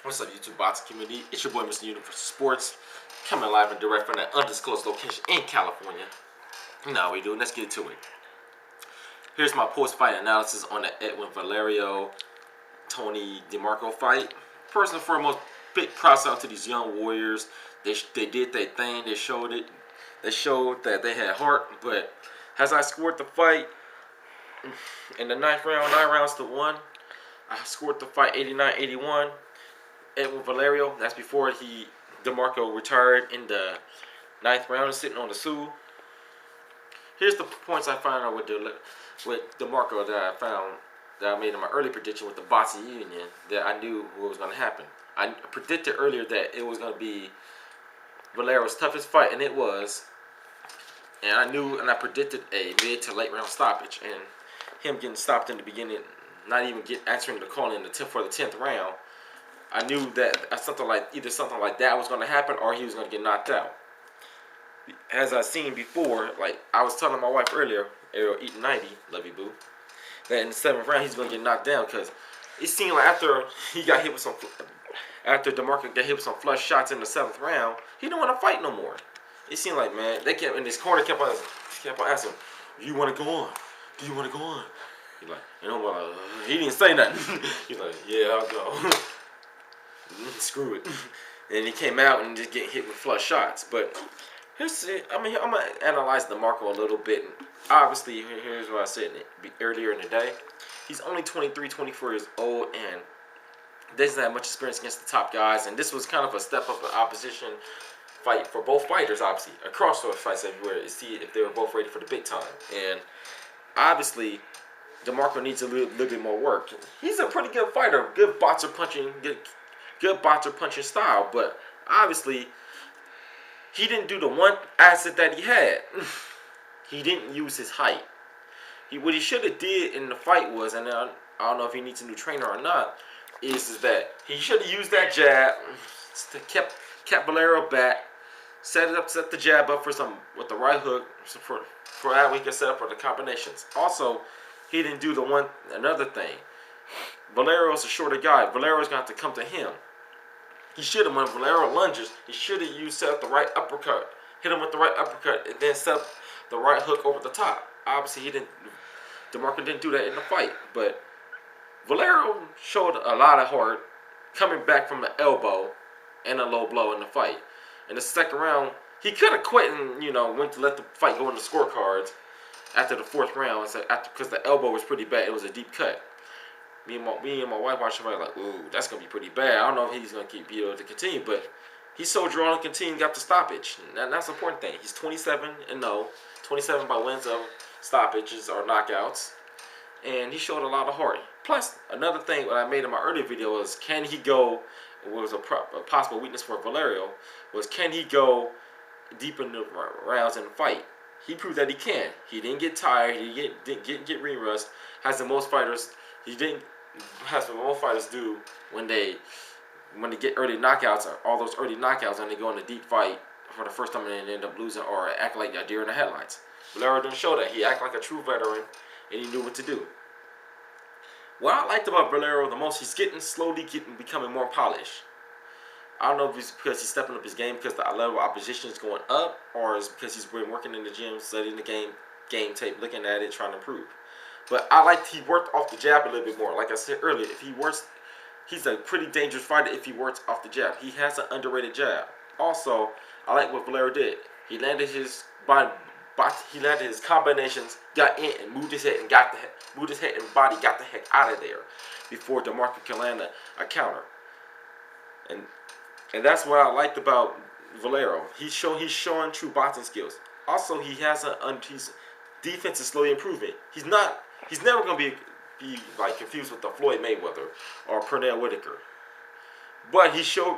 What's up, YouTube boxing community? It's your boy, Mr. Universe Sports, coming live and direct from that undisclosed location in California. Now we do. Let's get to it. Here's my post-fight analysis on the Edwin Valero-Antonio DeMarco fight. First and foremost, big props out to these young warriors. They did their thing. They showed it. They showed that they had heart. But as I scored the fight in the 9th round, 9 rounds to 1, I scored the fight 89-81. Edwin Valero, that's before DeMarco retired in the 9th round, sitting on the stool. Here's the points I found out with DeMarco that I found that I made in my early prediction with the boxing union that I knew what was going to happen. I predicted earlier that it was going to be Valero's toughest fight, and it was. And I knew, and I predicted a mid to late round stoppage, and him getting stopped in the beginning, not even answering the call in the 10th for the 10th round. I knew that something like that was going to happen, or he was going to get knocked out. As I seen before, like I was telling my wife earlier, Ariel eating 90, love you boo, that in the 7th round he's going to get knocked down because it seemed like after DeMarco got hit with some flush shots in the 7th round, he didn't want to fight no more. It seemed like, man, they kept in this corner kept on asking, "Do you want to go on? Do you want to go on?" He's like, he didn't say nothing. He's like, "Yeah, I'll go." Screw it. And he came out and just getting hit with flush shots. But I'm gonna analyze DeMarco a little bit. Obviously, here's what I said earlier in the day. He's only 23, 24 years old, and doesn't have much experience against the top guys. And this was kind of a step up in opposition fight for both fighters, obviously. A crossover fights everywhere to see if they were both ready for the big time. And obviously, DeMarco needs a little bit more work. He's a pretty good fighter, good boxer punching, good boxer punching style, but obviously he didn't do the one asset that he had. He didn't use his height. What he should have did in the fight was, and I don't know if he needs a new trainer or not, is that he should have used that jab, kept Valero back, set the jab up with the right hook for that we could set up for the combinations. Also, he didn't do another thing. Valero's a shorter guy. Valero's gonna have to come to him. He should have, when Valero lunges, he should have set up the right uppercut, hit him with the right uppercut, and then set up the right hook over the top. Obviously, DeMarco didn't do that in the fight, but Valero showed a lot of heart coming back from the elbow and a low blow in the fight. In the 2nd round, he could have quit and went to let the fight go in the scorecards after the 4th round, because the elbow was pretty bad. It was a deep cut. Me and my wife watched the fight like, ooh, that's gonna be pretty bad. I don't know if he's gonna be able to continue, but he soldiered on and continued, got the stoppage. And that's the important thing. He's 27-0, 27 by wins of stoppages or knockouts, and he showed a lot of heart. Plus, another thing that I made in my earlier video was, can he go? What was a possible weakness for Valero was, can he go deep in the rounds in the fight? He proved that he can. He didn't get tired. He didn't get ring rust. Has what most fighters do when they get early knockouts, or all those early knockouts, and they go in a deep fight for the first time and they end up losing or act like a deer in the headlights. Valero didn't show that. He acted like a true veteran, and he knew what to do. What I liked about Valero the most, he's becoming more polished. I don't know if it's because he's stepping up his game because the level of opposition is going up, or it's because he's been working in the gym, studying the game tape, looking at it, trying to improve. But I liked he worked off the jab a little bit more. Like I said earlier, he's a pretty dangerous fighter if he works off the jab. He has an underrated jab. Also, I like what Valero did. He landed his combinations, got in and moved his head and body, got the heck out of there before DeMarco can land a counter. And that's what I liked about Valero. He's showing true boxing skills. Also, his defense is slowly improving. He's never gonna be like confused with the Floyd Mayweather or Pernell Whitaker. But he showed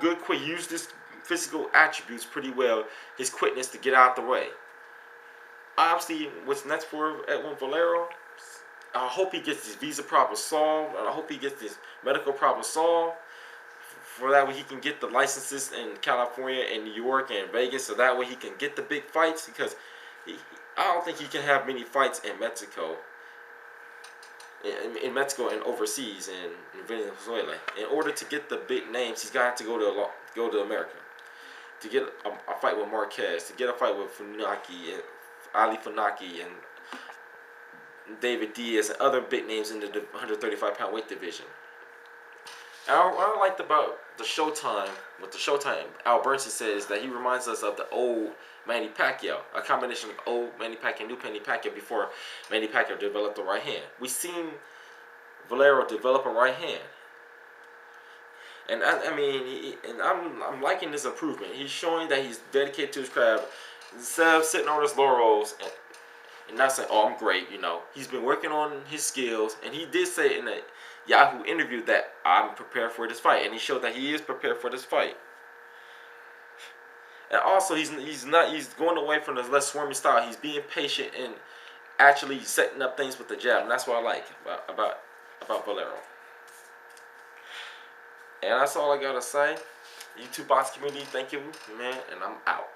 good quick. He used his physical attributes pretty well. His quickness to get out the way. Obviously, what's next for Edwin Valero? I hope he gets his visa problem solved. I hope he gets his medical problem solved. For that way he can get the licenses in California and New York and Vegas, so that way he can get the big fights, because I don't think he can have many fights in Mexico in Mexico and overseas in Venezuela. In order to get the big names, he's got to go to America to get a fight with Marquez, to get a fight with Funaki and Ali Funeka and David Diaz and other big names in the 135-pound weight division. And what I liked about the Showtime, with the Showtime, Al Bernstein says that he reminds us of the old Manny Pacquiao, a combination of old Manny Pacquiao and new Manny Pacquiao before Manny Pacquiao developed the right hand. We've seen Valero develop a right hand. And I'm liking this improvement. He's showing that he's dedicated to his craft. Instead of sitting on his laurels and not saying, "Oh, I'm great," he's been working on his skills. And he did say in a Yahoo interview that I'm prepared for this fight, and he showed that he is prepared for this fight. And also, he's going away from the less swarmy style. He's being patient and actually setting up things with the jab, and that's what I like about Valero. And that's all I gotta say. YouTube box community, thank you, man, and I'm out.